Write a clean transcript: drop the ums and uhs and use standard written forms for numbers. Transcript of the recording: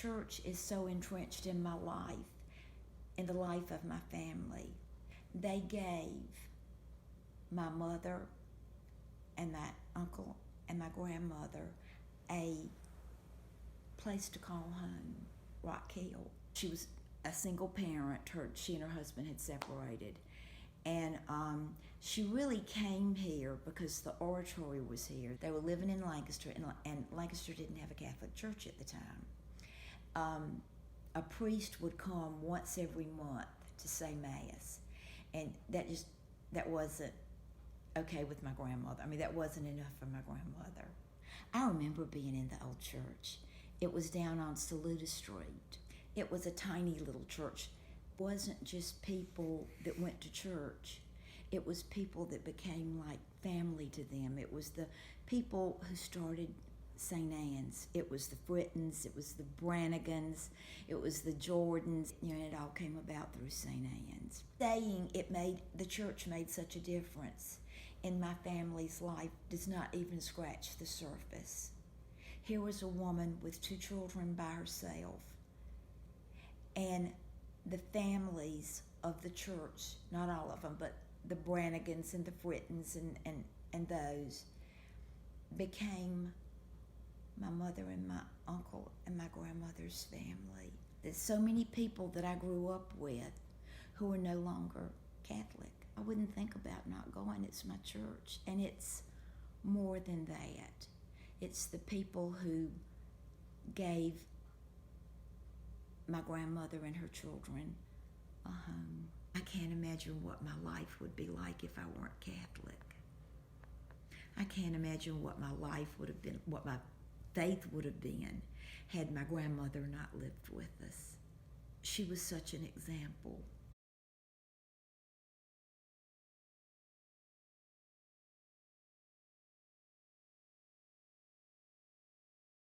church is so entrenched in my life, in the life of my family. They gave my mother and my uncle and my grandmother a place to call home, Rock Hill. She was a single parent. She and her husband had separated. And she really came here because the oratory was here. They were living in Lancaster, and Lancaster didn't have a Catholic church at the time. A priest would come once every month to say Mass, and that wasn't okay with my grandmother. I mean, that wasn't enough for my grandmother. I remember being in the old church. It was down on Saluda Street. It was a tiny little church. It wasn't just people that went to church. It was people that became like family to them. It was the people who started St. Anne's. It was the Frittons. It was the Brannigans. It was the Jordans. You know, it all came about through St. Anne's. The church made such a difference in my family's life does not even scratch the surface. Here was a woman with 2 children by herself, and the families of the church, not all of them, but the Brannigans and the Frittons and those became my mother and my uncle and my grandmother's family. There's so many people that I grew up with who are no longer Catholic. I wouldn't think about not going. It's my church, and it's more than that. It's the people who gave my grandmother and her children a home. I can't imagine what my life would be like if I weren't Catholic. I can't imagine what my life would have been, what my faith would have been had my grandmother not lived with us. She was such an example.